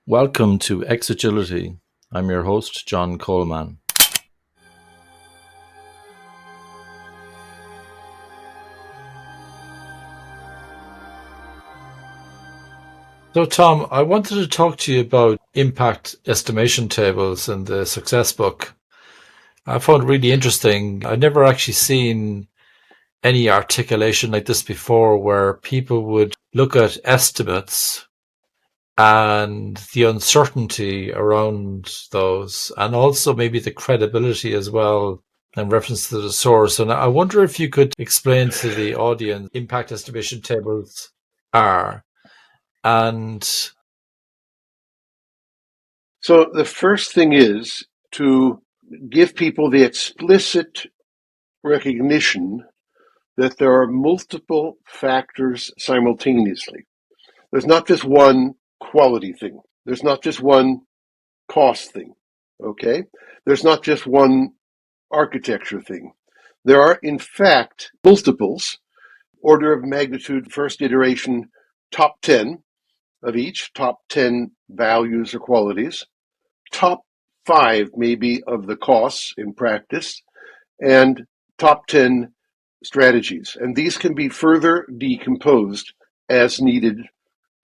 Welcome to Xagility. I'm your host, John Coleman. So, Tom, I wanted to talk to you about impact estimation tables in the success book. I found it really interesting. I've never actually seen any articulation like this before where people would look at estimates and the uncertainty around those, and also maybe the credibility as well in reference to the source. And I wonder if you could explain to the audience impact estimation tables are. And so the first thing is to give people the explicit recognition that there are multiple factors simultaneously. There's not just one quality thing. There's not just one cost thing. Okay? There's not just one architecture thing. There are, in fact, multiples, order of magnitude, first iteration, top 10 of each, top 10 values or qualities, top 5 maybe of the costs in practice, and top 10 strategies. And these can be further decomposed as needed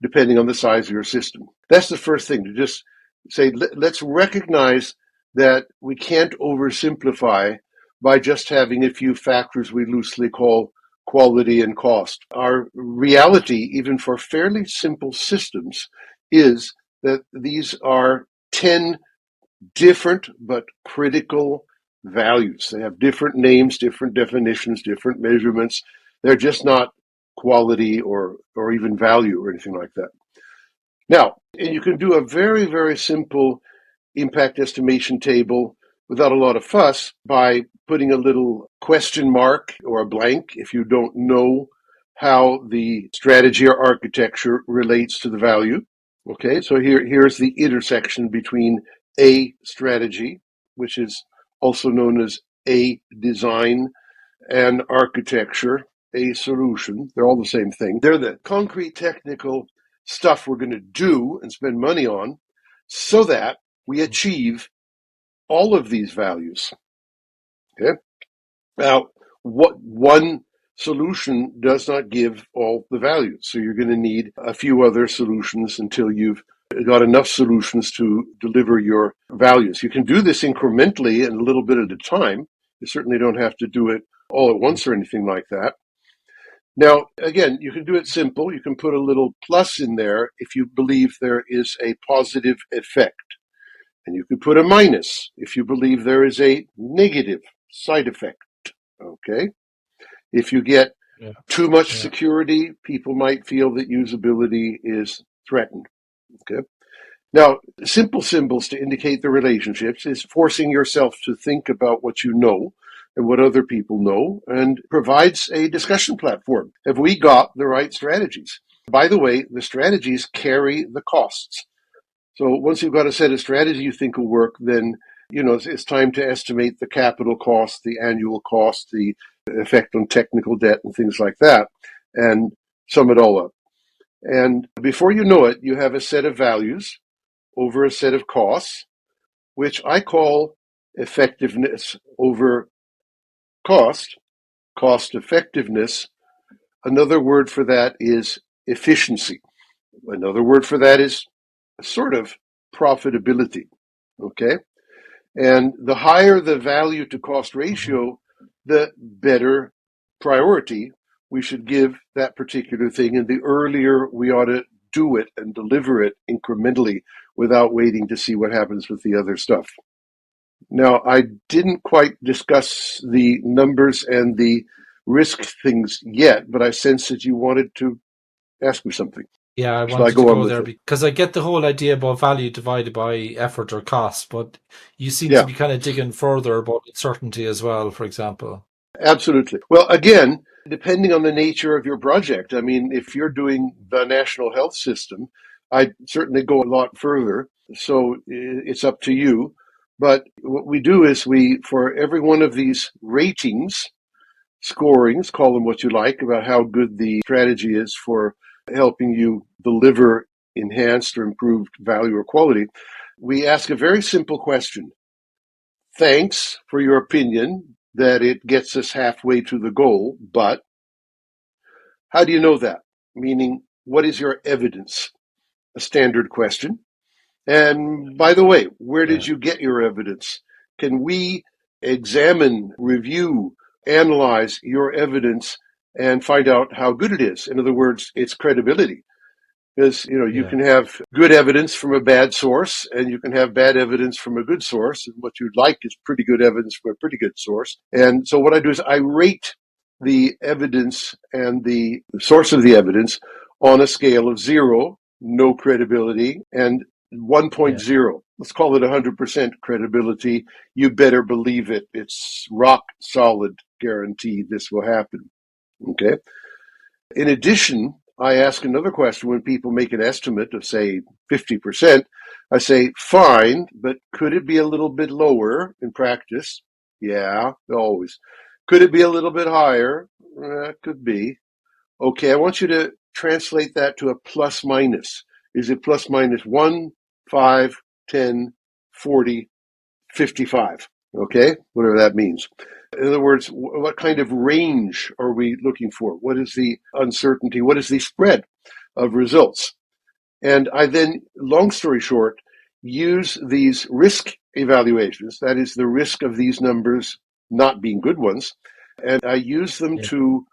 depending on the size of your system. That's the first thing, to just say, let's recognize that we can't oversimplify by just having a few factors we loosely call quality and cost. Our reality, even for fairly simple systems, is that these are 10 different but critical values. They have different names, different definitions, different measurements. They're just not quality or even value or anything like that. Now, and you can do a very, very simple impact estimation table without a lot of fuss by putting a little question mark or a blank if you don't know how the strategy or architecture relates to the value. Okay, so here's the intersection between a strategy, which is also known as a design, and architecture, a solution. They're all the same thing. They're the concrete technical stuff we're going to do and spend money on so that we achieve all of these values. Okay. Now, what one solution does not give all the values. So you're going to need a few other solutions until you've got enough solutions to deliver your values. You can do this incrementally and a little bit at a time. You certainly don't have to do it all at once or anything like that. Now, again, you can do it simple. You can put a little plus in there if you believe there is a positive effect. And you can put a minus if you believe there is a negative side effect. Okay? If you get too much security, people might feel that usability is threatened. Okay? Now, simple symbols to indicate the relationships is forcing yourself to think about what you know and what other people know, and provides a discussion platform. Have we got the right strategies? By the way, the strategies carry the costs. So once you've got a set of strategies you think will work, then it's time to estimate the capital cost, the annual cost, the effect on technical debt and things like that, and sum it all up. And before you know it, you have a set of values over a set of costs, which I call effectiveness over cost effectiveness. Another word for that is efficiency. Another word for that is sort of profitability. Okay? And the higher the value to cost ratio, the better priority we should give that particular thing, and the earlier we ought to do it and deliver it incrementally without waiting to see what happens with the other stuff. Now, I didn't quite discuss the numbers and the risk things yet, but I sense that you wanted to ask me something. Yeah, I wanted to go there because I get the whole idea about value divided by effort or cost, but you seem to be kind of digging further about uncertainty as well, for example. Absolutely. Well, again, depending on the nature of your project, I mean, if you're doing the national health system, I'd certainly go a lot further. So it's up to you. But what we do is for every one of these ratings, scorings, call them what you like, about how good the strategy is for helping you deliver enhanced or improved value or quality, we ask a very simple question. Thanks for your opinion that it gets us halfway to the goal, but how do you know that? Meaning, what is your evidence? A standard question. And by the way, where did Yeah. you get your evidence? Can we examine, review, analyze your evidence and find out how good it is? In other words, its credibility. Because, you Yeah. can have good evidence from a bad source and you can have bad evidence from a good source. And what you'd like is pretty good evidence from a pretty good source. And so what I do is I rate the evidence and the source of the evidence on a scale of 0, no credibility, and Yeah. 1.0. Let's call it 100% credibility. You better believe it. It's rock solid guarantee this will happen. Okay. In addition, I ask another question when people make an estimate of, say, 50%. I say, fine, but could it be a little bit lower in practice? Yeah, always. Could it be a little bit higher? Could be. Okay, I want you to translate that to a plus minus. Is it plus minus 1, 5, 10, 40, 55? Okay, whatever that means. In other words, what kind of range are we looking for? What is the uncertainty? What is the spread of results? And I then, long story short, use these risk evaluations, that is the risk of these numbers not being good ones, and I use them Yeah. to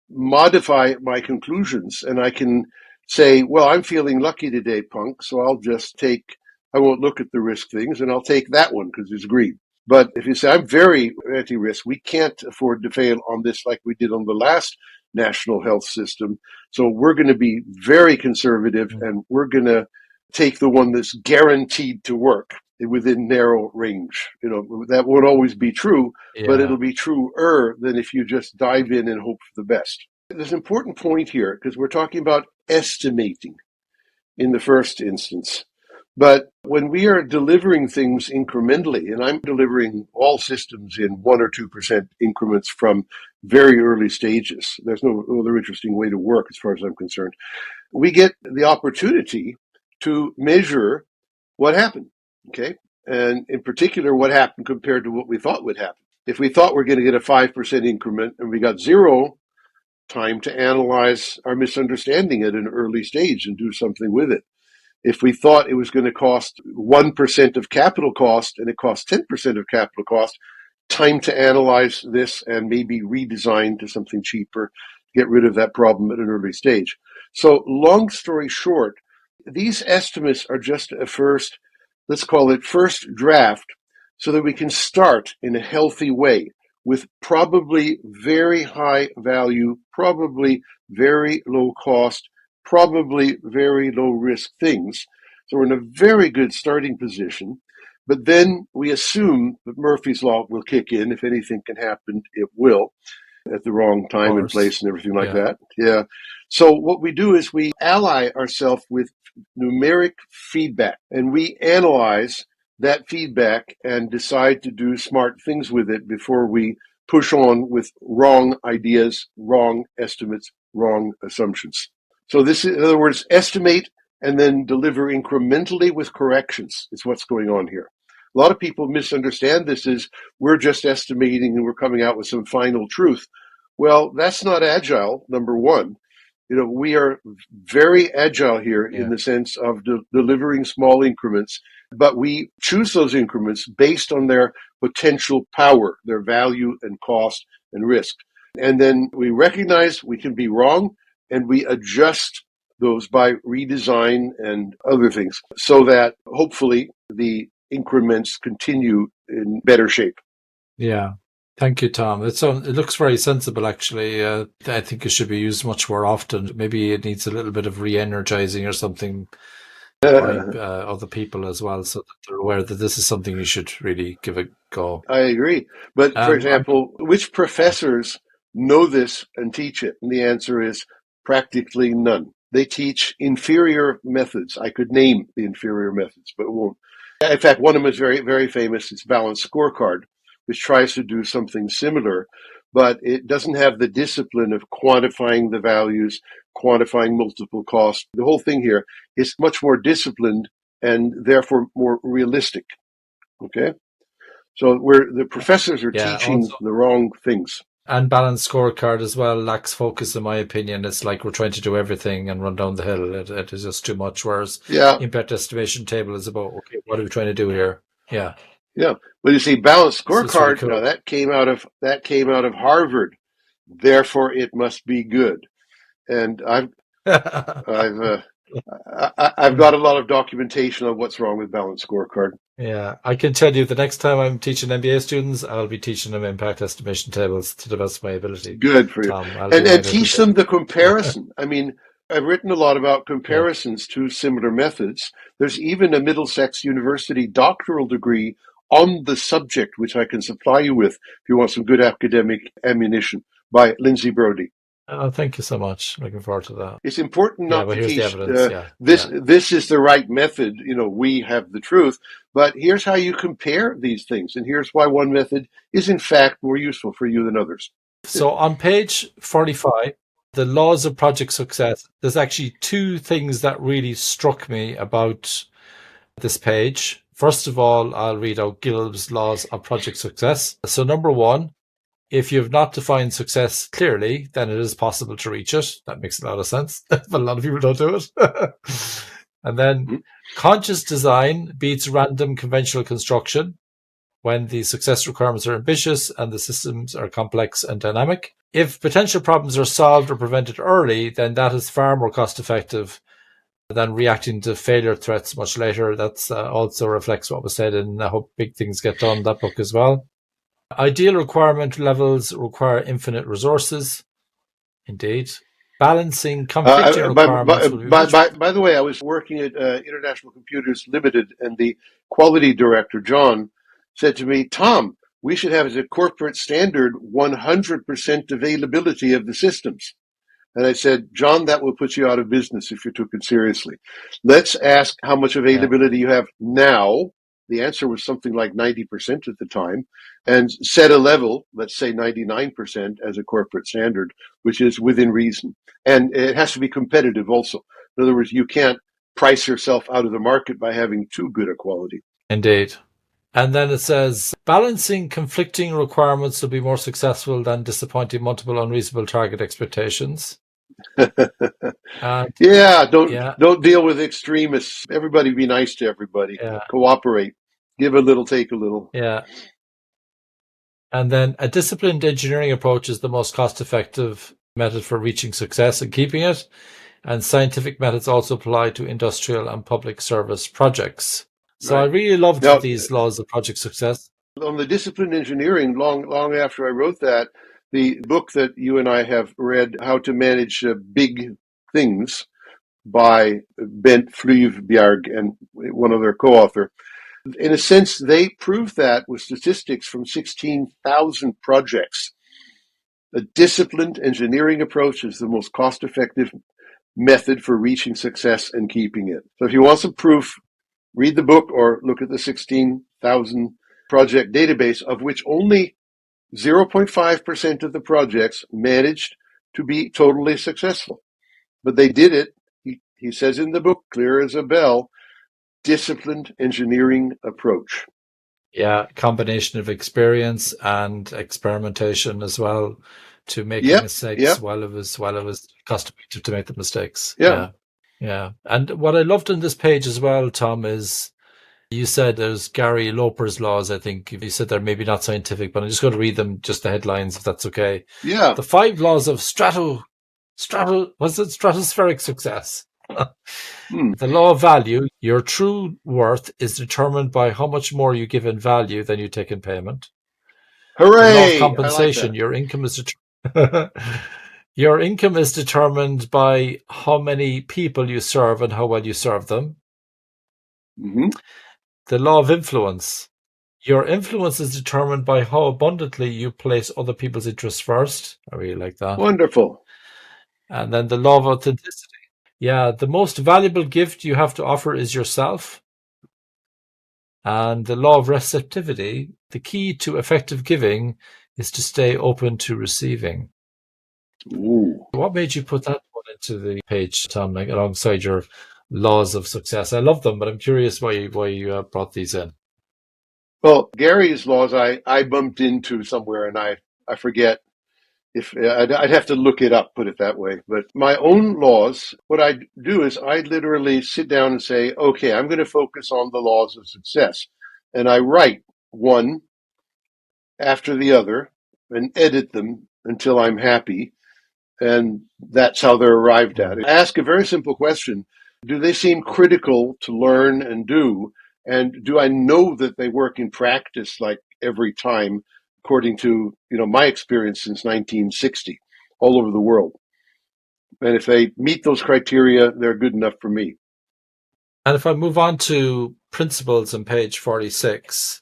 modify my conclusions. And I can say, well, I'm feeling lucky today, punk, so I won't look at the risk things and I'll take that one because it's green. But if you say, I'm very anti-risk, we can't afford to fail on this like we did on the last national health system. So we're going to be very conservative and we're going to take the one that's guaranteed to work within narrow range. That won't always be true, but Yeah. it'll be truer than if you just dive in and hope for the best. There's an important point here because we're talking about estimating in the first instance. But when we are delivering things incrementally, and I'm delivering all systems in 1 or 2% increments from very early stages, there's no other interesting way to work as far as I'm concerned, we get the opportunity to measure what happened, okay? And in particular, what happened compared to what we thought would happen. If we thought we're going to get a 5% increment and we got 0, time to analyze our misunderstanding at an early stage and do something with it. If we thought it was going to cost 1% of capital cost and it cost 10% of capital cost, time to analyze this and maybe redesign to something cheaper, get rid of that problem at an early stage. So long story short, these estimates are just a first, let's call it first draft, so that we can start in a healthy way with probably very high value, probably very low cost, probably very low risk things. So we're in a very good starting position. But then we assume that Murphy's Law will kick in. If anything can happen, it will at the wrong Of time and course. place and everything like Yeah. that. Yeah. So what we do is we ally ourselves with numeric feedback and we analyze that feedback and decide to do smart things with it before we push on with wrong ideas, wrong estimates, wrong assumptions. So this is, in other words, estimate and then deliver incrementally with corrections is what's going on here. A lot of people misunderstand this as we're just estimating and we're coming out with some final truth. Well, that's not agile, number one. We are very agile here in Yeah. the sense of delivering small increments, but we choose those increments based on their potential power, their value and cost and risk. And then we recognize we can be wrong and we adjust those by redesign and other things so that hopefully the increments continue in better shape. Yeah. Thank you, Tom. It looks very sensible, actually. I think it should be used much more often. Maybe it needs a little bit of re-energizing or something by other people as well, so that they're aware that this is something you should really give a go. I agree. But for I'm, example, which professors know this and teach it? And the answer is practically none. They teach inferior methods. I could name the inferior methods, but won't. In fact, one of them is very, very famous. It's balanced scorecard, which tries to do something similar. but it doesn't have the discipline of quantifying the values, quantifying multiple costs. The whole thing here is much more disciplined and therefore more realistic. Okay? So the professors are teaching Also, the wrong things. and balanced scorecard as well lacks focus, in my opinion. It's like we're trying to do everything and run down the hill. It is just too much. Whereas Yeah, impact estimation table is about, okay, what are we trying to do here? Yeah. yeah. But you see, balanced So it's really scorecard. cool. Now that came out of Harvard. Therefore, it must be good. And I've I've got a lot of documentation on what's wrong with balanced scorecard. Yeah, I can tell you the next time I'm teaching MBA students, I'll be teaching them impact estimation tables to the best of my ability. Good for you. Tom, I'll do my And little teach bit. them the comparison. I mean, I've written a lot about Yeah. comparisons to similar methods. There's even a Middlesex University doctoral degree on the subject, which I can supply you with if you want some good academic ammunition, by Lindsay Brody. Oh, thank you so much. Looking forward to that. It's important Yeah, not but to here's the teach evidence. Yeah, this. yeah. This is the right method. You know, we have the truth. But here's how you compare these things, and here's why one method is in fact more useful for you than others. So on page 45, the laws of project success, there's actually two things that really struck me about this page. First of all, I'll read out Gilb's laws of project success. So number one, if you have not defined success clearly, then it is possible to reach it. That makes a lot of sense, but a lot of people don't do it. And then Mhm. conscious design beats random conventional construction when the success requirements are ambitious and the systems are complex and dynamic. If potential problems are solved or prevented early, then that is far more cost effective than reacting to failure threats much later. That's also reflects what was said in I Hope Big Things Get Done, that book as well. Ideal requirement levels require infinite resources. Indeed. Balancing conflicting requirements will be much. By the way, I was working at International Computers Limited, and the quality director, John, said to me, Tom, we should have as a corporate standard 100% availability of the systems. And I said, John, that will put you out of business if you took it seriously. Let's ask how much Yeah, availability you have now. The answer was something like 90% at the time, and set a level, let's say 99% as a corporate standard, which is within reason. And it has to be competitive also. In other words, you can't price yourself out of the market by having too good a quality. indeed. And then it says balancing conflicting requirements will be more successful than disappointing multiple unreasonable target expectations. And Yeah, yeah, don't deal with extremists. Everybody be nice to everybody. yeah, Cooperate. Give a little, take a little. yeah. And then a disciplined engineering approach is the most cost effective method for reaching success and keeping it. And scientific methods also apply to industrial and public service projects. So I Right. really loved Now, these laws of project success. on the disciplined engineering, long after I wrote that, the book that you and I have read, How to Manage Big Things, by Bent Flyvbjerg and one other co-author. In a sense, they proved that with statistics from 16,000 projects. A disciplined engineering approach is the most cost-effective method for reaching success and keeping it. So if you want some proof, read the book or look at the 16,000 project database, of which only 0.5% of the projects managed to be totally successful. But they did it, he says in the book, clear as a bell, disciplined engineering approach. Yeah, combination of experience and experimentation as well to making Yep, mistakes yep, while it was cost effective to make the mistakes. yeah. Yeah. Yeah. And what I loved on this page as well, Tom, is you said there's Gary Loper's laws, I think. You said they're maybe not scientific, but I'm just going to read them, just the headlines, if that's okay. Yeah. The 5 laws of stratospheric success. Hmm. The law of value, your true worth is determined by how much more you give in value than you take in payment. The law of Hooray! I like compensation, that. your income is your income is determined by how many people you serve and how well you serve them. Mm-hmm. The law of influence, your influence is determined by how abundantly you place other people's interests first. I really like that. Wonderful. And then the law of authenticity. Yeah, the most valuable gift you have to offer is yourself. And the law of receptivity, the key to effective giving is to stay open to receiving. Ooh. What made you put that one into the page, Tom, like alongside your laws of success? I love them, but I'm curious why you brought these in. Well, Gary's laws I bumped into somewhere, and I forget if I'd have to look it up, put it that way. But my own laws, what I do is I literally sit down and say, okay, I'm going to focus on the laws of success. And I write one after the other and edit them until I'm happy. And that's how they're arrived at. I ask a very simple question. Do they seem critical to learn and do? And do I know that they work in practice like every time, according to, my experience since 1960, all over the world? And if they meet those criteria, they're good enough for me. And if I move on to principles on page 46,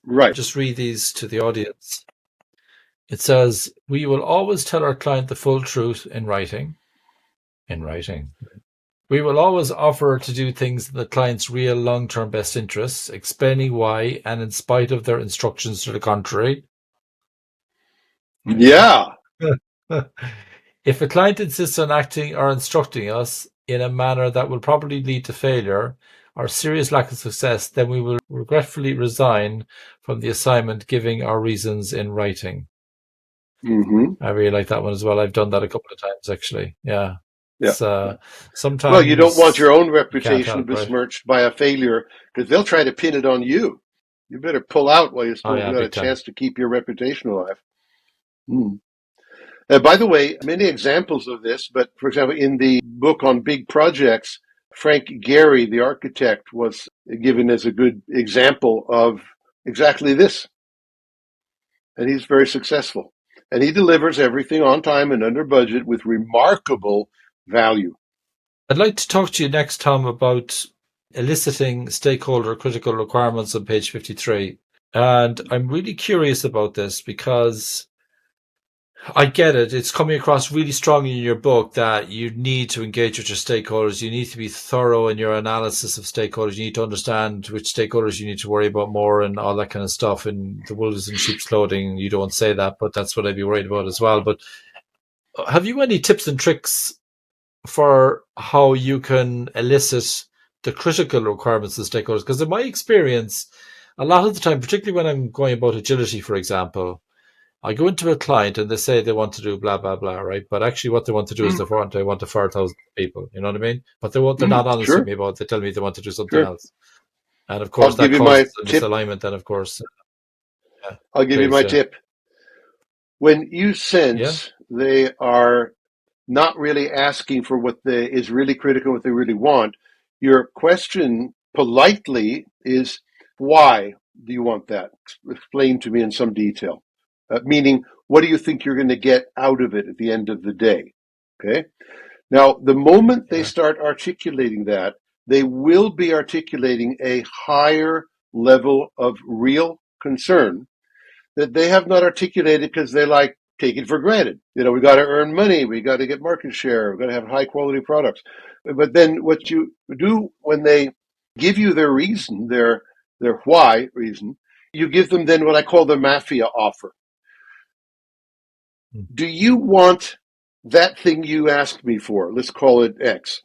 Right. just read these to the audience. It says, we will always tell our client the full truth in writing. In writing. We will always offer to do things in the client's real long-term best interests, explaining why, and in spite of their instructions to the contrary. Yeah. If a client insists on acting or instructing us in a manner that will probably lead to failure or serious lack of success, then we will regretfully resign from the assignment, giving our reasons in writing. Mm-hmm. I really like that one as well. I've done that a couple of times, actually. Yeah. Yeah. Sometimes Well, you don't want your own you can't reputation help, right? besmirched by a failure because they'll try to pin it on you. You better pull out while you Oh, still yeah, got a big time. chance to keep your reputation alive. Hmm. By the way, many examples of this, but for example, in the book on big projects, Frank Gehry, the architect, was given as a good example of exactly this. And he's very successful. And he delivers everything on time and under budget with remarkable value. I'd like to talk to you next, Tom, about eliciting stakeholder critical requirements on page 53. And I'm really curious about this because I get it. It's coming across really strongly in your book that you need to engage with your stakeholders. You need to be thorough in your analysis of stakeholders. You need to understand which stakeholders you need to worry about more and all that kind of stuff. And the wolves in sheep's clothing, you don't say that, but that's what I'd be worried about as well. But have you any tips and tricks for how you can elicit the critical requirements of stakeholders? Because in my experience, a lot of the time, particularly when I'm going about agility, for example, I go into a client and they say they want to do blah, blah, blah, right? But actually what they want to do is they want to fire 1,000 people, you know what I mean? But they're not honest with Sure, me about it. They tell me they want to do something sure. else. And of I'll course give that you causes my a tip. misalignment then, of course. Yeah, I'll give you please, my yeah. tip. When you Yeah? sense they are not really asking for what is really critical, what they really want, your question politely is, why do you want that? Explain to me in some detail. Meaning, what do you think you're going to get out of it at the end of the day? Okay. Now, the moment they Yeah. start articulating that, they will be articulating a higher level of real concern that they have not articulated because they take it for granted. We got to earn money. We got to get market share. We got to have high quality products. But then what you do when they give you their reason, their why reason, you give them then what I call the mafia offer. Mm. Do you want that thing you asked me for? Let's call it X.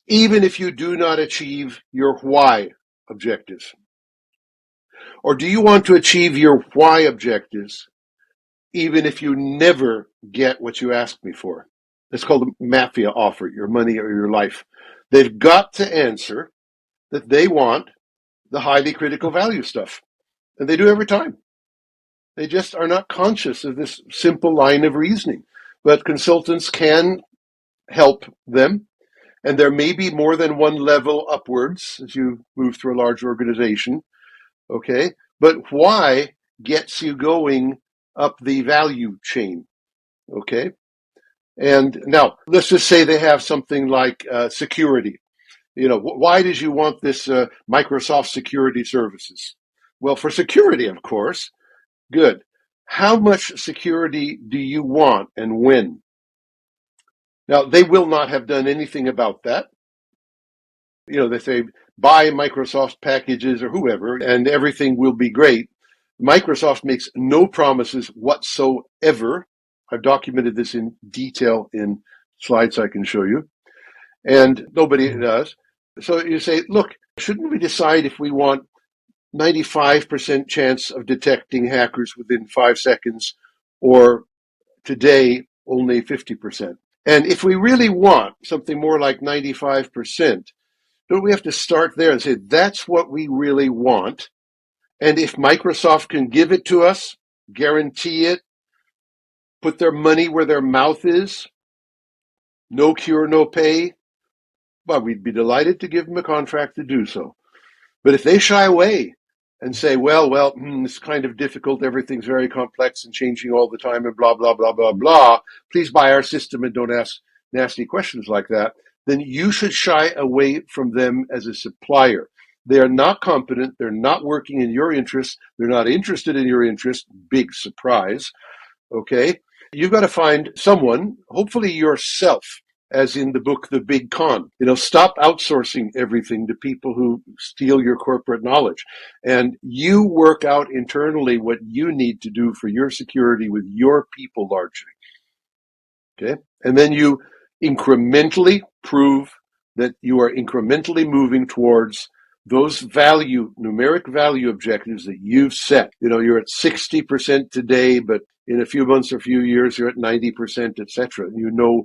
Even if you do not achieve your why objectives? Or do you want to achieve your why objectives even if you never get what you asked me for? It's called a mafia offer, your money or your life. They've got to answer that they want the highly critical value stuff. And they do every time. They just are not conscious of this simple line of reasoning. But consultants can help them. And there may be more than one level upwards as you move through a large organization. Okay. But why gets you going up the value chain? Okay. And now let's just say they have something like security. Why did you want this Microsoft security services? Well, for security, of course. Good. How much security do you want and when? Now, they will not have done anything about that. They say buy Microsoft packages or whoever, and everything will be great. Microsoft makes no promises whatsoever. I've documented this in detail in slides I can show you, and nobody does. So you say, look, shouldn't we decide if we want 95% chance of detecting hackers within 5 seconds, or today only 50%? And if we really want something more like 95%, don't we have to start there and say, that's what we really want? And if Microsoft can give it to us, guarantee it, put their money where their mouth is, no cure, no pay, well, we'd be delighted to give them a contract to do so. But if they shy away and say, well, it's kind of difficult, everything's very complex and changing all the time and blah, blah, blah, blah, blah, please buy our system and don't ask nasty questions like that, then you should shy away from them as a supplier. They are not competent. They're not working in your interest. They're not interested in your interest. Big surprise. Okay. You've got to find someone, hopefully yourself, as in the book, The Big Con. Stop outsourcing everything to people who steal your corporate knowledge. And you work out internally what you need to do for your security with your people largely. Okay. And then you incrementally prove that you are incrementally moving towards those numeric value objectives that you've set. You're at 60% today, but in a few months or a few years, you're at 90%, etc. You know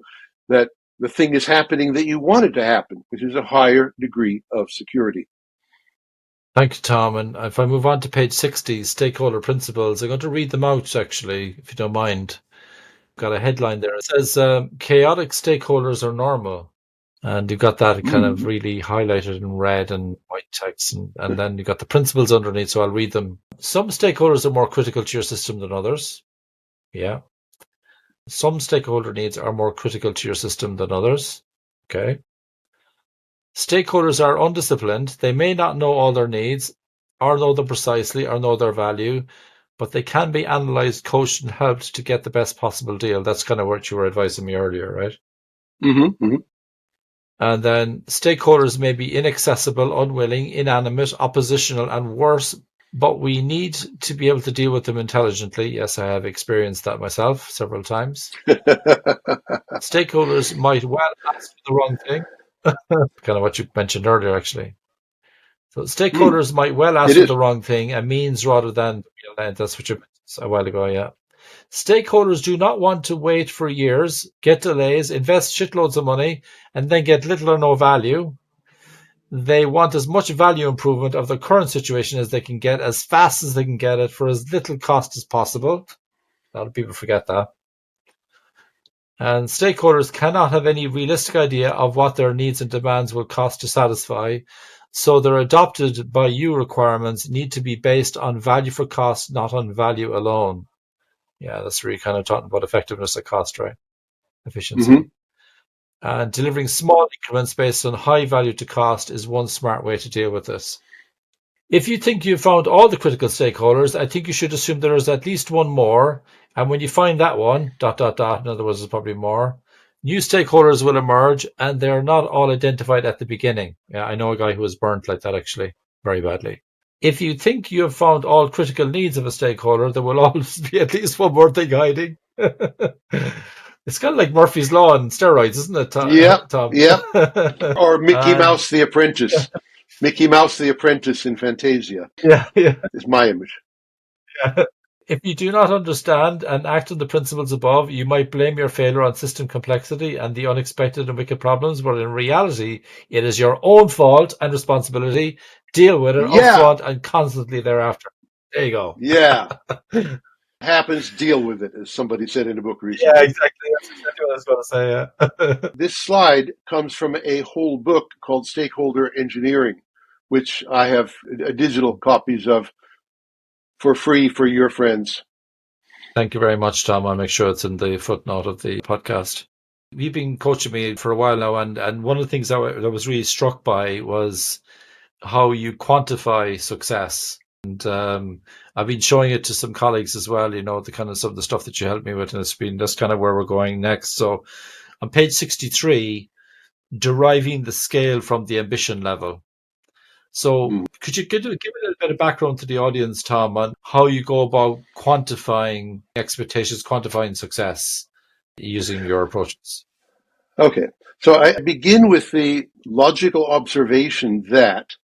that the thing is happening that you want it to happen, which is a higher degree of security. Thank you, Tom. And if I move on to page 60, stakeholder principles, I'm going to read them out, actually, if you don't mind. Got a headline there. It says, chaotic stakeholders are normal. And you've got that kind of really highlighted in red and white text. And then you've got the principles underneath, so I'll read them. Some stakeholders are more critical to your system than others. Yeah. Some stakeholder needs are more critical to your system than others. Okay. Stakeholders are undisciplined. They may not know all their needs, or know them precisely, or know their value, but they can be analyzed, coached, and helped to get the best possible deal. That's kind of what you were advising me earlier, right? Mm-hmm. Mm-hmm. And then stakeholders may be inaccessible, unwilling, inanimate, oppositional, and worse, but we need to be able to deal with them intelligently. Yes, I have experienced that myself several times. Stakeholders might well ask for the wrong thing. Kind of what you mentioned earlier, actually. So stakeholders might well ask for the wrong thing, a means rather than the end. That's what you mentioned a while ago, yeah. Stakeholders do not want to wait for years, get delays, invest shitloads of money, and then get little or no value. They want as much value improvement of the current situation as they can get, as fast as they can get it, for as little cost as possible. A lot of people forget that. And stakeholders cannot have any realistic idea of what their needs and demands will cost to satisfy, so their adopted by you requirements need to be based on value for cost, not on value alone. Yeah, that's really kind of talking about effectiveness at cost, right? Efficiency. Mm-hmm. And delivering small increments based on high value to cost is one smart way to deal with this. If you think you've found all the critical stakeholders, I think you should assume there is at least one more. And when you find that one, ... in other words, there's probably more, new stakeholders will emerge, and they're not all identified at the beginning. Yeah, I know a guy who was burnt like that, actually, very badly. If you think you have found all critical needs of a stakeholder, there will always be at least one more thing hiding. It's kind of like Murphy's Law on steroids, isn't it, Tom? Yeah. Or Mickey Mouse the Apprentice. Mickey Mouse the Apprentice in Fantasia. Yeah. Is my image. Yeah. If you do not understand and act on the principles above, you might blame your failure on system complexity and the unexpected and wicked problems, but in reality, it is your own fault and responsibility. Deal with it upfront and constantly thereafter. There you go. Yeah. Happens, deal with it, as somebody said in a book recently. Yeah, exactly. That's exactly what I was going to say. Yeah. This slide comes from a whole book called Stakeholder Engineering, which I have digital copies of for free for your friends. Thank you very much, Tom. I'll make sure it's in the footnote of the podcast. You've been coaching me for a while now, and one of the things that I was really struck by was how you quantify success. And I've been showing it to some colleagues as well, the kind of some of the stuff that you helped me with, and that's kind of where we're going next. So on page 63, deriving the scale from the ambition level. So Mm. could you give a little bit of background to the audience, Tom, on how you go about quantifying expectations, quantifying success using your approaches? Okay. So I begin with the logical observation that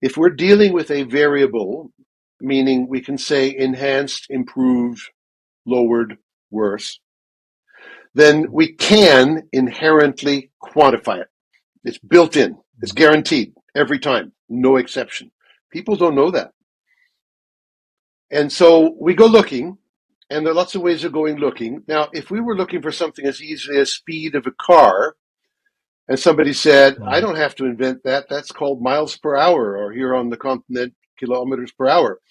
if we're dealing with a variable, meaning we can say enhanced, improved, lowered, worse, then we can inherently quantify it. It's built in. It's guaranteed every time. No exception. People don't know that. And so we go looking, and there are lots of ways of going looking. Now, if we were looking for something as easy as speed of a car, and somebody said, I Mm. don't have to invent that. That's called miles per hour, or here on the continent, kilometers per hour,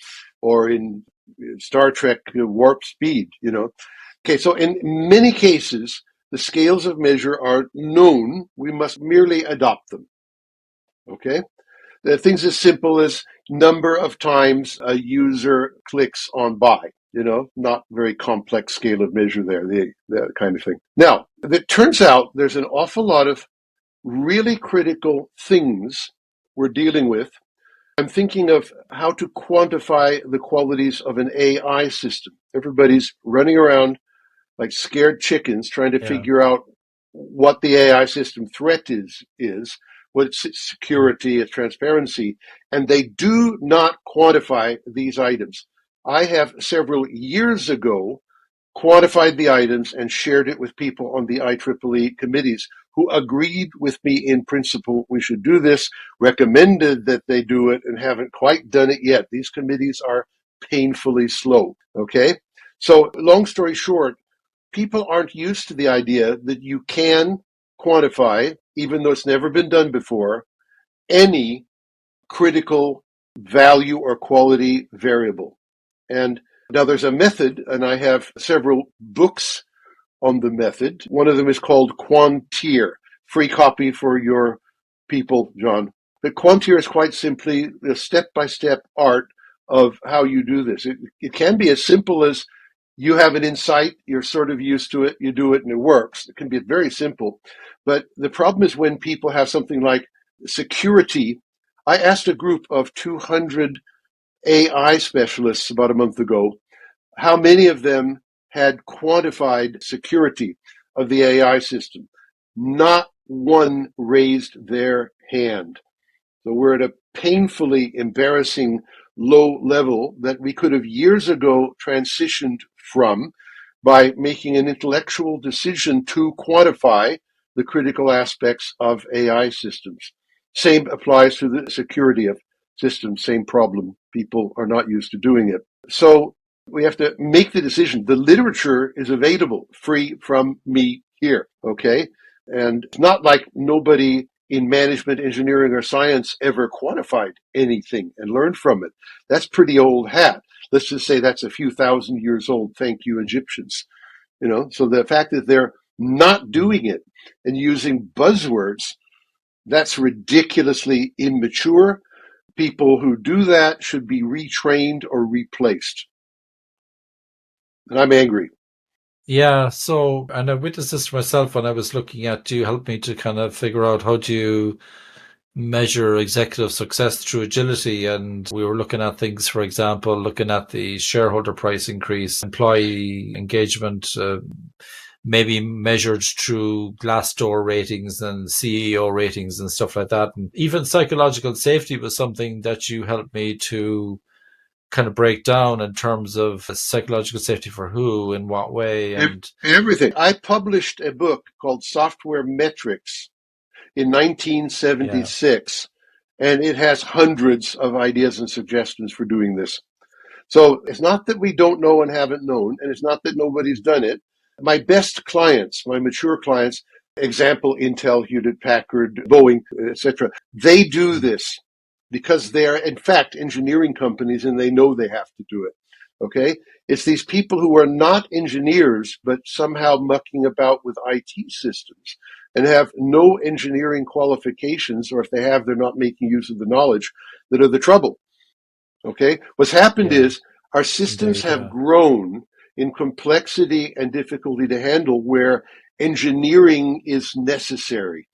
or in Star Trek, warp speed, Okay, so in many cases, the scales of measure are known. We must merely adopt them. Okay? Things as simple as number of times a user clicks on buy, not very complex scale of measure there, that kind of thing. Now, it turns out there's an awful lot of really critical things we're dealing with. I'm thinking of how to quantify the qualities of an AI system. Everybody's running around like scared chickens trying to Yeah. figure out what the AI system threat is what its security, its transparency, and they do not quantify these items. I have several years ago quantified the items and shared it with people on the IEEE committees who agreed with me in principle we should do this, recommended that they do it, and haven't quite done it yet. These committees are painfully slow. Okay? So, long story short, people aren't used to the idea that you can quantify, even though it's never been done before, any critical value or quality variable. And now there's a method, and I have several books on the method. One of them is called Quantier. Free copy for your people, John. The Quantier is quite simply the step-by-step art of how you do this. It can be as simple as you have an insight, you're sort of used to it, you do it and it works. It can be very simple. But the problem is when people have something like security. I asked a group of 200 AI specialists about a month ago how many of them had quantified security of the AI system. Not one raised their hand. So we're at a painfully embarrassing low level that we could have years ago transitioned from by making an intellectual decision to quantify the critical aspects of AI systems. Same applies to the security of systems, same problem. People are not used to doing it. So we have to make the decision. The literature is available free from me here, okay? And it's not like nobody in management, engineering, or science ever quantified anything and learned from it. That's pretty old hat. Let's just say that's a few thousand years old. Thank you, Egyptians. So the fact that they're not doing it and using buzzwords, that's ridiculously immature. People who do that should be retrained or replaced. And I'm angry. Yeah, so, and I witnessed this myself when I was looking at, do you help me to kind of figure out how do you measure executive success through agility? And we were looking at things, for example, looking at the shareholder price increase, employee engagement, maybe measured through Glassdoor ratings and CEO ratings and stuff like that. And even psychological safety was something that you helped me to kind of break down in terms of psychological safety for who, in what way, and Everything. I published a book called Software Metrics in yeah. 1976, and it has hundreds of ideas and suggestions for doing this. So it's not that we don't know and haven't known, and it's not that nobody's done it. My best clients, my mature clients, example, Intel, Hewlett Packard, Boeing, etc., they do this because they are, in fact, engineering companies and they know they have to do it. Okay? It's these people who are not engineers, but somehow mucking about with IT systems and have no engineering qualifications, or if they have, they're not making use of the knowledge, that are the trouble. Okay? What's happened Yeah, is our systems indeed. have Yeah. grown in complexity and difficulty to handle where engineering is necessary.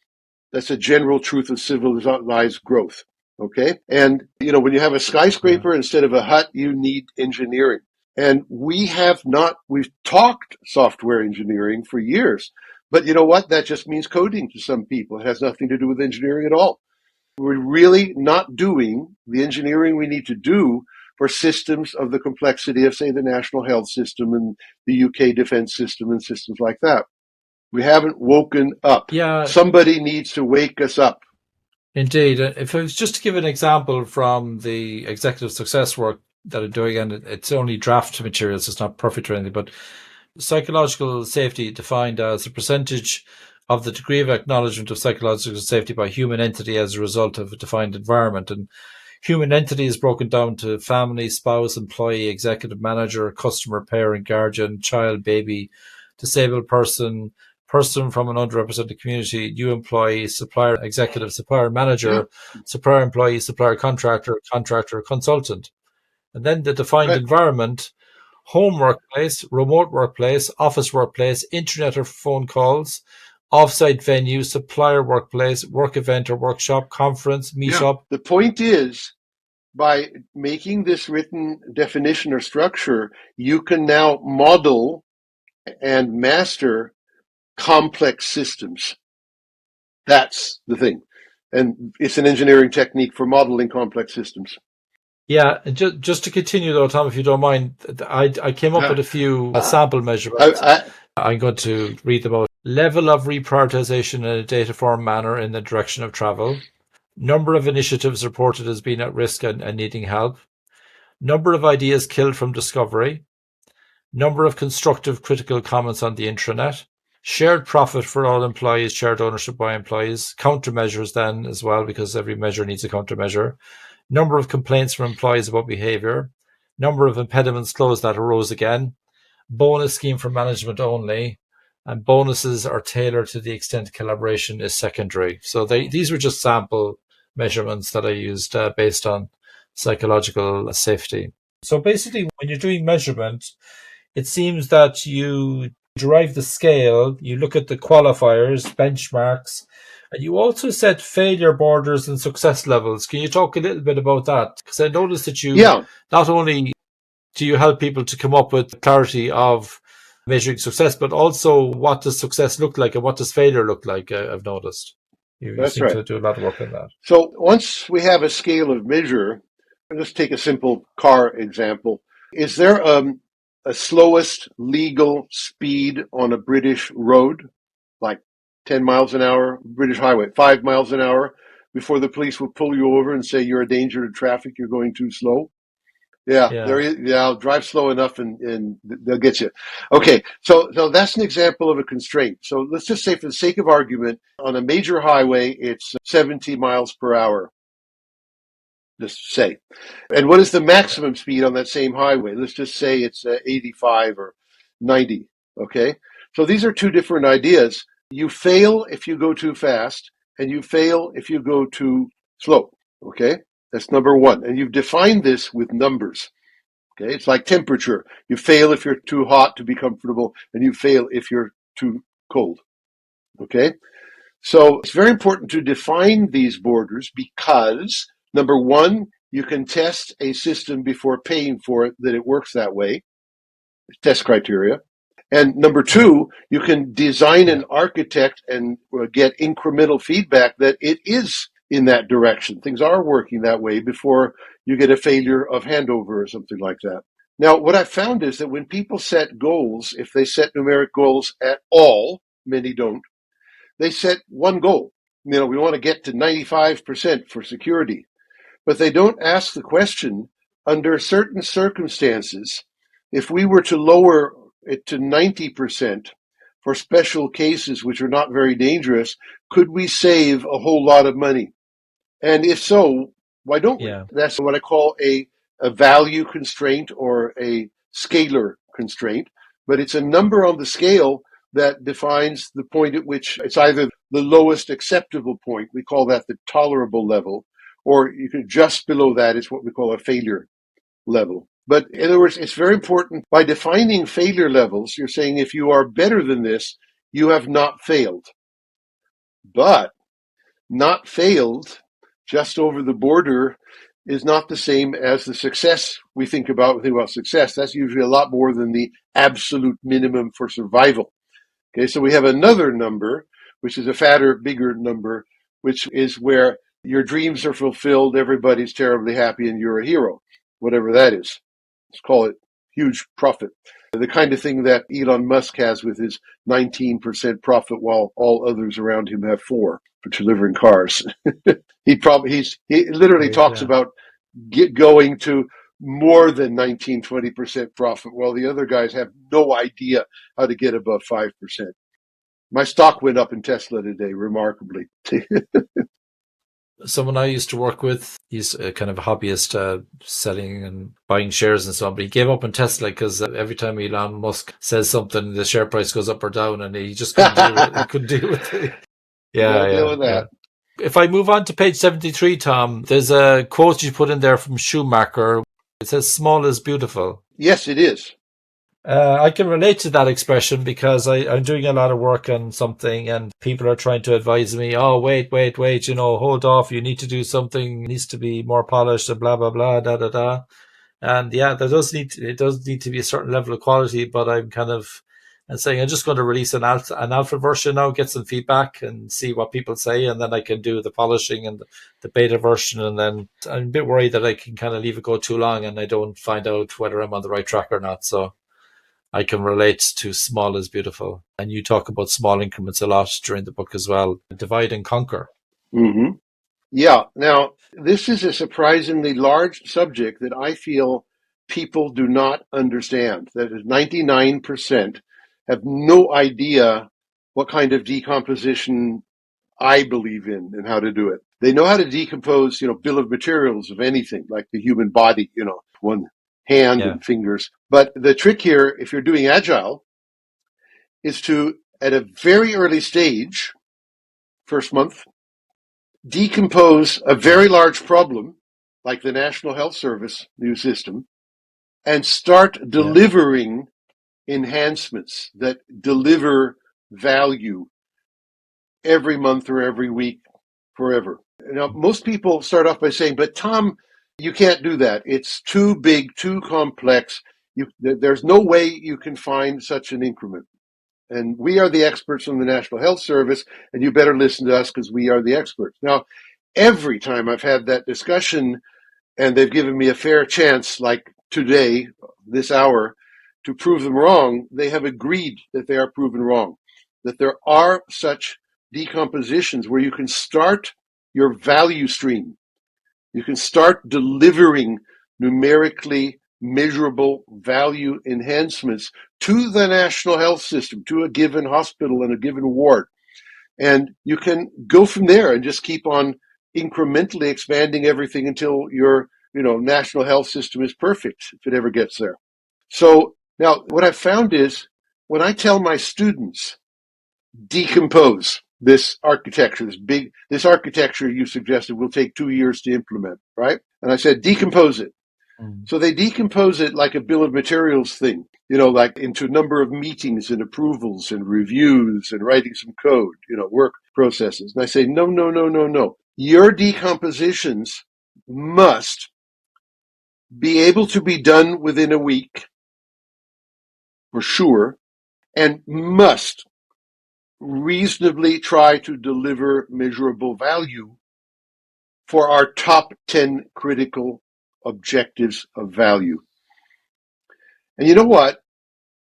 That's a general truth of civilized growth. Okay. And, when you have a skyscraper instead of a hut, you need engineering. And we've talked software engineering for years. But you know what? That just means coding to some people. It has nothing to do with engineering at all. We're really not doing the engineering we need to do for systems of the complexity of, say, the national health system and the UK defense system and systems like that. We haven't woken up. Yeah, Somebody needs to wake us up. indeed. If I was just to give an example from the executive success work that I'm doing, and it's only draft materials, it's not perfect or anything, but psychological safety defined as a percentage of the degree of acknowledgement of psychological safety by human entity as a result of a defined environment. And human entity is broken down to family, spouse, employee, executive manager, customer, parent, guardian, child, baby, disabled person, person from an underrepresented community, new employee, supplier, executive, supplier, manager, supplier, employee, supplier, contractor, consultant. And then the defined environment: home workplace, remote workplace, office workplace, internet or phone calls, offsite venue, supplier workplace, work event or workshop, conference, meetup. The point is, by making this written definition or structure, you can now model and master complex systems. That's the thing. And it's an engineering technique for modeling complex systems. Yeah, just to continue though, Tom, if you don't mind, I came up with a few sample measurements. I'm going to read them out. Level of reprioritization in a data-form manner in the direction of travel. Number of initiatives reported as being at risk and needing help. Number of ideas killed from discovery. Number of constructive critical comments on the intranet. Shared profit for all employees, shared ownership by employees. Countermeasures then as well, because every measure needs a countermeasure. Number of complaints from employees about behavior. Number of impediments closed that arose again. Bonus scheme for management only. And bonuses are tailored to the extent collaboration is secondary. So these were just sample measurements that I used based on psychological safety. So basically, when you're doing measurement, it seems that you derive the scale, you look at the qualifiers, benchmarks, and you also set failure borders and success levels. Can you talk a little bit about that? Because I noticed that you not only do you help people to come up with clarity of measuring success, but also what does success look like and what does failure look like, I've noticed. You seem to do a lot of work on that. So once we have a scale of measure, let's take a simple car example. Is there a slowest legal speed on a British road, like 10 miles an hour, British highway, 5 miles an hour, before the police will pull you over and say you're a danger to traffic, you're going too slow? There is. Yeah, drive slow enough and they'll get you. Okay, so that's an example of a constraint. So let's just say, for the sake of argument, on a major highway, it's 70 miles per hour. Just say. And what is the maximum speed on that same highway? Let's just say it's 85 or 90. Okay, so these are two different ideas. You fail if you go too fast, and you fail if you go too slow. Okay, that's number one. And you've defined this with numbers. Okay, it's like temperature. You fail if you're too hot to be comfortable, and you fail if you're too cold. Okay, so it's very important to define these borders because, number one, you can test a system before paying for it that it works that way. Test criteria. And number two, you can design an architect and get incremental feedback that it is in that direction. Things are working that way before you get a failure of handover or something like that. Now, what I've found is that when people set goals, if they set numeric goals at all, many don't, they set one goal. We want to get to 95% for security. But they don't ask the question, under certain circumstances, if we were to lower it to 90% for special cases which are not very dangerous, could we save a whole lot of money? And if so, why don't we? That's what I call a value constraint or a scalar constraint. But it's a number on the scale that defines the point at which it's either the lowest acceptable point, we call that the tolerable level, or you could just below that is what we call a failure level. But in other words, it's very important. By defining failure levels, you're saying if you are better than this, you have not failed. But not failed just over the border is not the same as the success we think about. We think about success. That's usually a lot more than the absolute minimum for survival. Okay, so we have another number, which is a fatter, bigger number, which is where your dreams are fulfilled, everybody's terribly happy, and you're a hero, whatever that is. Let's call it huge profit. The kind of thing that Elon Musk has with his 19% profit while all others around him have 4% for delivering cars. he literally talks about going to more than 19-20% profit while the other guys have no idea how to get above 5%. My stock went up in Tesla today, remarkably. Someone I used to work with, he's a kind of a hobbyist, selling and buying shares and so on, but he gave up on Tesla because every time Elon Musk says something, the share price goes up or down, and he just couldn't deal with it. He couldn't deal with it. Yeah, deal with that. Yeah. If I move on to page 73, Tom, there's a quote you put in there from Schumacher. It says, "Small is beautiful." Yes, it is. I can relate to that expression because I'm doing a lot of work on something and people are trying to advise me, oh, wait, hold off. You need to do something. It needs to be more polished and blah, blah, blah, da, da, da. And yeah, it does need to be a certain level of quality, but I'm kind of saying I'm just going to release an alpha version now, get some feedback and see what people say. And then I can do the polishing and the beta version. And then I'm a bit worried that I can kind of leave it go too long and I don't find out whether I'm on the right track or not. So I can relate to small is beautiful. And you talk about small increments a lot during the book as well. Divide and conquer. Mm-hmm. Yeah. Now, this is a surprisingly large subject that I feel people do not understand. That is 99% have no idea what kind of decomposition I believe in and how to do it. They know how to decompose, bill of materials of anything, like the human body, one hand and fingers. But the trick here, if you're doing agile, is to, at a very early stage, first month, decompose a very large problem, like the National Health Service new system, and start delivering enhancements that deliver value every month or every week forever. Now, most people start off by saying, but Tom, you can't do that. It's too big, too complex. There's no way you can find such an increment. And we are the experts from the National Health Service, and you better listen to us because we are the experts. Now, every time I've had that discussion and they've given me a fair chance, like today, this hour, to prove them wrong, they have agreed that they are proven wrong, that there are such decompositions where you can start your value stream. You can start delivering numerically measurable value enhancements to the national health system, to a given hospital and a given ward. And you can go from there and just keep on incrementally expanding everything until your, national health system is perfect, if it ever gets there. So now what I've found is when I tell my students, decompose this architecture, this architecture you suggested will take 2 years to implement, right? And I said, decompose it. So they decompose it like a bill of materials thing, like into a number of meetings and approvals and reviews and writing some code, work processes. And I say, no. Your decompositions must be able to be done within a week, for sure, and must reasonably try to deliver measurable value for our top 10 critical objectives of value. And you know what?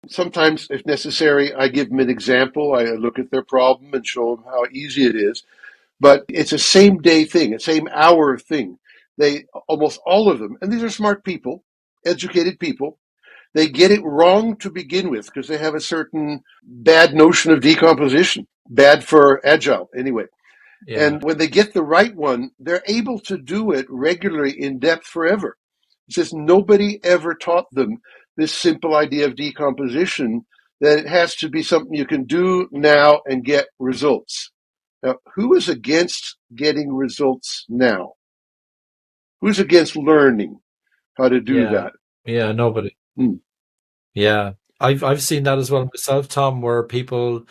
Sometimes, if necessary, I give them an example. I look at their problem and show them how easy it is. But it's a same day thing, a same hour thing. They, almost all of them, and these are smart people, educated people, they get it wrong to begin with because they have a certain bad notion of decomposition, bad for agile anyway. Yeah. And when they get the right one, they're able to do it regularly in depth forever. It's just nobody ever taught them this simple idea of decomposition, that it has to be something you can do now and get results. Now, who is against getting results now? Who's against learning how to do that? Yeah, nobody. Yeah. I've seen that as well myself, Tom, where people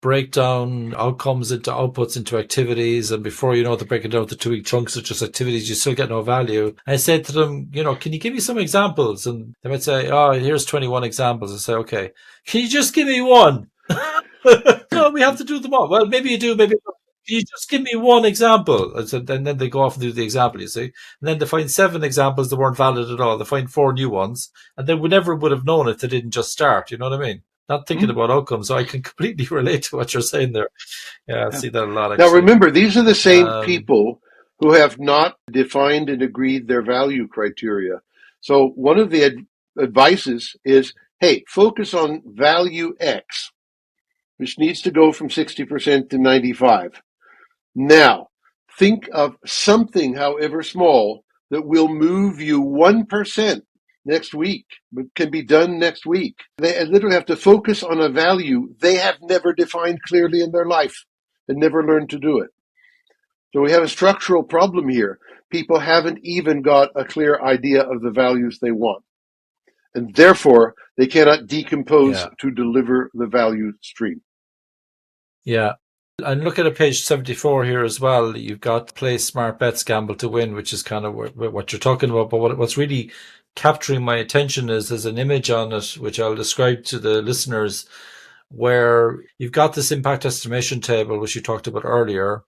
break down outcomes into outputs into activities, and before you know it, they're breaking down into 2 week chunks of just activities. You still get no value. I said to them, can you give me some examples? And they might say, oh, here's 21 examples. I say, okay, can you just give me one? No, we have to do them all. Well, maybe you do, maybe not. Can you just give me one example? And then they go off and do the example, you see. And then they find 7 examples that weren't valid at all. They find 4 new ones. And they never would have known if they didn't just start. You know what I mean? Not thinking about outcomes. So I can completely relate to what you're saying there. Yeah, I see that a lot, actually. Now, remember, these are the same people who have not defined and agreed their value criteria. So one of the advices is, hey, focus on value X, which needs to go from 60% to 95. Now, think of something, however small, that will move you 1% next week, but can be done next week. They literally have to focus on a value they have never defined clearly in their life and never learned to do it. So we have a structural problem here. People haven't even got a clear idea of the values they want. And therefore, they cannot decompose to deliver the value stream. Yeah. And look at page 74 here as well. You've got play smart bets, gamble to win, which is kind of what you're talking about. But what's really capturing my attention is there's an image on it, which I'll describe to the listeners, where you've got this impact estimation table, which you talked about earlier,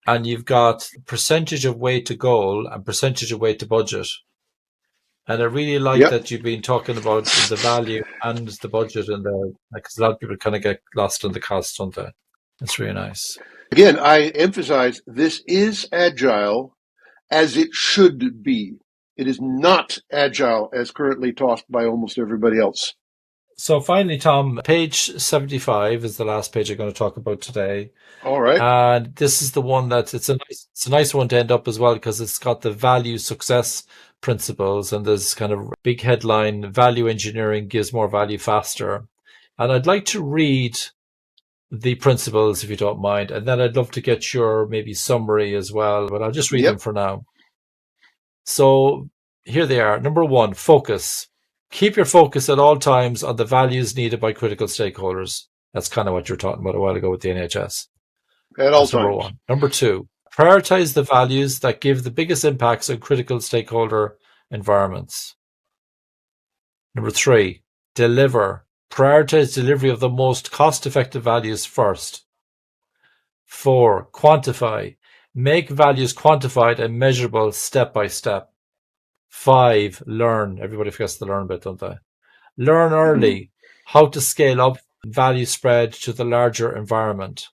and you've got percentage of weight to goal and percentage of weight to budget. And I really like that you've been talking about the value and the budget in there, because a lot of people kind of get lost on the cost, don't they? That's really nice. Again, I emphasize this is agile as it should be. It is not agile as currently taught by almost everybody else. So finally, Tom, page 75 is the last page I'm going to talk about today. All right. And this is the one that it's a nice one to end up as well, because it's got the value success principles, and there's kind of big headline, value engineering gives more value faster. And I'd like to read the principles, if you don't mind, and then I'd love to get your maybe summary as well, but I'll just read them for now. So here they are. Number 1, focus. Keep your focus at all times on the values needed by critical stakeholders. That's kind of what you were talking about a while ago with the NHS. At all times. Number 1. Number 2, prioritize the values that give the biggest impacts on critical stakeholder environments. Number 3, deliver. Prioritize delivery of the most cost-effective values first. 4, quantify. Make values quantified and measurable step by step. 5, learn. Everybody forgets the learn bit, don't they? Learn early how to scale up value spread to the larger environment.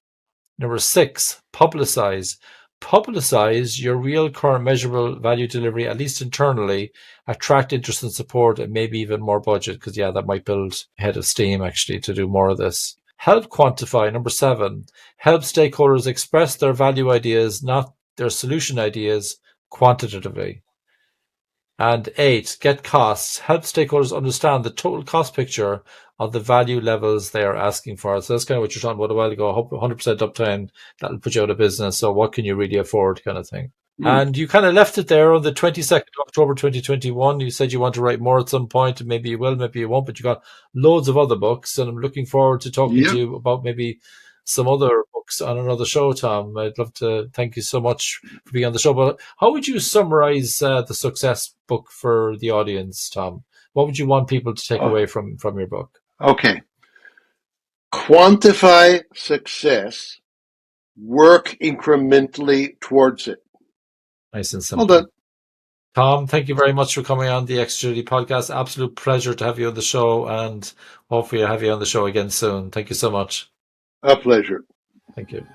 Number 6, publicize. Publicize your real current measurable value delivery, at least internally, attract interest and support, and maybe even more budget, because that might build a head of steam actually to do more of this. Help quantify. Number 7, help stakeholders express their value ideas, not their solution ideas, quantitatively. And 8, get costs. Help stakeholders understand the total cost picture of the value levels they are asking for. So that's kind of what you're talking about a while ago. 100% uptime, that'll put you out of business. So what can you really afford, kind of thing. And you kind of left it there on the 22nd of October 2021. You said you want to write more at some point, and maybe you will, maybe you won't, but you got loads of other books, and I'm looking forward to talking to you about maybe some other books on another show, Tom. I'd love to thank you so much for being on the show. But how would you summarize the success book for the audience, Tom? What would you want people to take away from your book? Okay. Quantify success. Work incrementally towards it. Nice and simple. Well done. Tom, thank you very much for coming on the Xagility podcast. Absolute pleasure to have you on the show, and hopefully I'll have you on the show again soon. Thank you so much. A pleasure. Thank you.